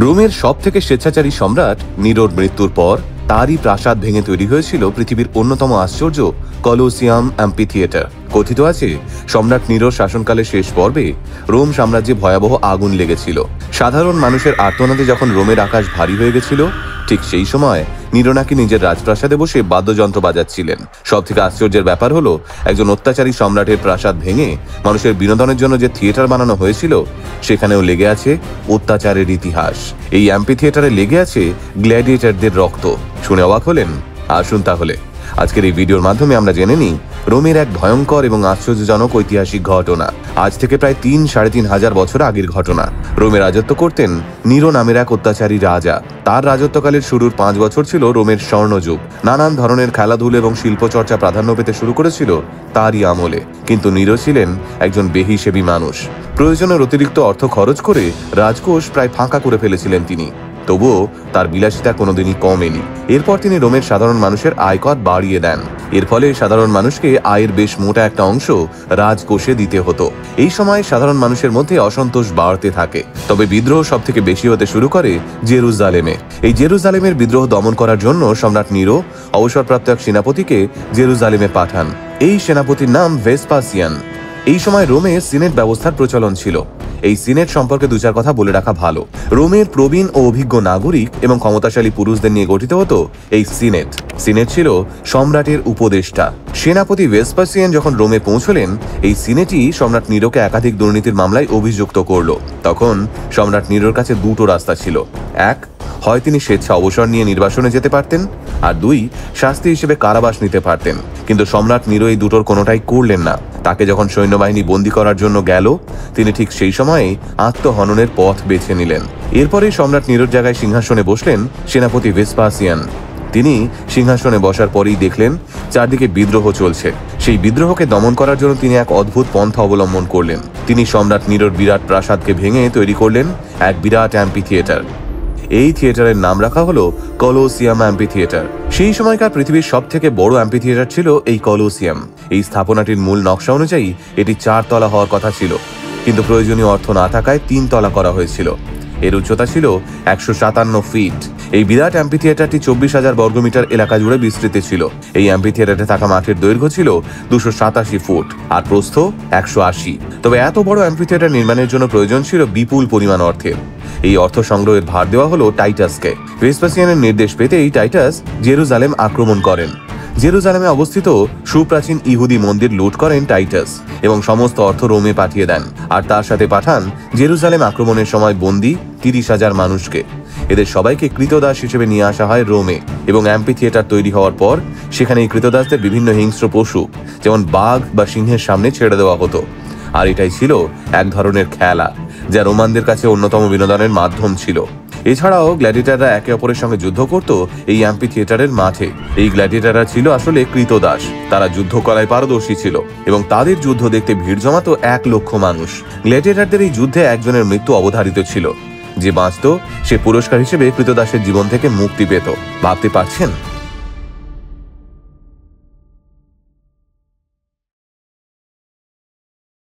রোমের সবথেকে স্বেচ্ছাচারী সম্রাট নিরোর মৃত্যুর পর তারই প্রাসাদ ভেঙে তৈরি হয়েছিল পৃথিবীর অন্যতম আশ্চর্য কলোসিয়াম অ্যাম্পিথিয়েটার। কথিত আছে সম্রাট নিরোর শাসনকালের শেষ পর্বে রোম সাম্রাজ্যে ভয়াবহ আগুন লেগেছিল। সাধারণ মানুষের আর্তনাদে যখন রোমের আকাশ ভারী হয়ে গেছিল, ঠিক সেই সময় নিরো নাকি নিজের রাজপ্রাসাদে বসে বাদ্যযন্ত্র বাজাচ্ছিলেন। সব থেকে আশ্চর্যের ব্যাপার হলো, একজন অত্যাচারী সম্রাটের প্রাসাদ ভেঙে মানুষের বিনোদনের জন্য যে থিয়েটার বানানো হয়েছিল, সেখানেও লেগে আছে অত্যাচারের ইতিহাস। এই অ্যাম্পি থিয়েটারে লেগে আছে গ্ল্যাডিয়েটরদের রক্ত। শুনে অবাক হলেন? আসুন তাহলে আজকের এই ভিডিওর মাধ্যমে আমরা জেনে নিই রোমের এক ভয়ঙ্কর এবং আশ্চর্যজনক ঐতিহাসিক ঘটনা। আজ থেকে প্রায় ৩-৩.৫০০ বছর আগের ঘটনা। রোমে রাজত্ব করতেন নিরো নামের এক অত্যাচারী রাজা। তার রাজত্বকালের শুরুর ৫ বছর ছিল রোমের স্বর্ণযুগ। নানান ধরনের খেলাধুলা এবং শিল্পচর্চা প্রাধান্য পেতে শুরু করেছিল তারই আমলে। কিন্তু নিরো ছিলেন একজন বেহিসেবী মানুষ। প্রয়োজনের অতিরিক্ত অর্থ খরচ করে রাজকোষ প্রায় ফাঁকা করে ফেলেছিলেন তিনি। তবুও তার বিলাসিতা কোনোদিনই কমেনি। এরপর তিনি রোমের সাধারণ মানুষের আয়কর বাড়িয়ে দেন। এর ফলে সাধারণ মানুষকে আয়ের বেশ মোটা একটা অংশ রাজকোষে দিতে হতো। এই সময় সাধারণ মানুষের মধ্যে অসন্তোষ বাড়তে থাকে। তবে বিদ্রোহ সব থেকে বেশি হতে শুরু করে জেরুজালেমে। এই জেরুজালেমের বিদ্রোহ দমন করার জন্য সম্রাট নিরো অবসরপ্রাপ্ত এক সেনাপতিকে জেরুজালেমে পাঠান। এই সেনাপতির নাম ভেসপাসিয়ান। এই সময় রোমে সিনেট ব্যবস্থার প্রচলন ছিল। এই সিনেট সম্পর্কে দু চার কথা বলে রাখা ভালো। রোমের প্রবীণ ও অভিজ্ঞ নাগরিক এবং ক্ষমতাশালী পুরুষদের নিয়ে গঠিত হতো এই সিনেট। সিনেট ছিল সম্রাটের উপদেষ্টা। সেনাপতি ভেসপাসিয়ান যখন রোমে পৌঁছলেন, এই সিনেটই সম্রাট নিরোকে একাধিক দুর্নীতির মামলায় অভিযুক্ত করল। তখন সম্রাট নিরোর কাছে দুটো রাস্তা ছিল। এক, হয় তিনি স্বেচ্ছা অবসর নিয়ে নির্বাসনে যেতে পারতেন, আর দুই, শাস্তি হিসেবে কারাবাস নিতে পারতেন। কিন্তু সম্রাট নিরো এই দুটোর কোনোটাই করলেন না। তাকে যখন সৈন্যবাহিনী বন্দী করার জন্য গেল, তিনি ঠিক সেই সময়েই আত্মহননের পথ বেছে নিলেন। এরপরেই সম্রাট নিরোর জায়গায় সিংহাসনে বসলেন সেনাপতি ভেসপাসিয়ান। তিনি সিংহাসনে বসার পরেই দেখলেন চারদিকে বিদ্রোহ চলছে। সেই বিদ্রোহকে দমন করার জন্য তিনি এক অদ্ভুত পন্থা অবলম্বন করলেন। তিনি সম্রাট নিরোর বিরাট প্রাসাদকে ভেঙে তৈরি করলেন এক বিরাট অ্যাম্পি থিয়েটার। এই থিয়েটারের নাম রাখা হলো কলোসিয়াম অ্যাম্পি থিয়েটার। সেই সময়কার পৃথিবীর সব থেকে বড় অ্যাম্পি থিয়েটার ছিল এই কলোসিয়াম। এই স্থাপনাটির মূল নকশা অনুযায়ী এটি 4 তলা হওয়ার কথা ছিল, কিন্তু প্রয়োজনীয় অর্থ না থাকায় 3 তলা করা হয়েছিল। এর উচ্চতা ছিল 157 ফিট। এই বিরাট অ্যাম্পি থিয়েটারটি 24,000 বর্গমিটার এলাকা জুড়ে বিস্তৃত ছিল। এই অ্যাম্পি থিয়েটারে থাকা মাঠের দৈর্ঘ্য ছিল 287 ফুট আর প্রস্থ 180। তবে এত বড় অ্যাম্পি থিয়েটার নির্মাণের জন্য প্রয়োজন ছিল বিপুল পরিমাণ অর্থের। এই অর্থ সংগ্রহের ভার দেওয়া হলো টাইটাসকে। ভেসপাসিয়ানের নির্দেশ পেতেই টাইটাস জেরুজালেম আক্রমণ করেন। জেরুজালেমে অবস্থিত সুপ্রাচীন ইহুদি মন্দির লুট করেন টাইটাস এবং সমস্ত অর্থ রোমে পাঠিয়ে দেন। আর তার সাথে পাঠান জেরুজালেম আক্রমণের সময় বন্দী 30,000 মানুষকে। এদের সবাইকে কৃতদাস হিসেবে নিয়ে আসা হয় রোমে এবং অ্যাম্পি থিয়েটার তৈরি হওয়ার পর সেখানে এই কৃতদাসদের বিভিন্ন হিংস্র পশু যেমন বাঘ বা সিংহের সামনে ছেড়ে দেওয়া হতো। আর এটাই ছিল এক ধরনের খেলা, যা রোমানদের কাছে অন্যতম বিনোদনের মাধ্যম ছিল। এছাড়াও গ্ল্যাডিয়েটররা একে অপরের সঙ্গে যুদ্ধ করত এই অ্যাম্পি থিয়েটারের মাঠে। এই গ্ল্যাডিয়েটররা ছিল আসলে কৃতদাস। তারা যুদ্ধ কলায় পারদর্শী ছিল এবং তাদের যুদ্ধ দেখতে ভিড় জমাতো 1 লক্ষ মানুষ। গ্ল্যাডিয়েটরদের এই যুদ্ধে একজনের মৃত্যু অবধারিত ছিল। যে বাঁচত সে পুরস্কার হিসেবে কৃতদাসের জীবন থেকে মুক্তি পেত। ভাবতে পারছেন?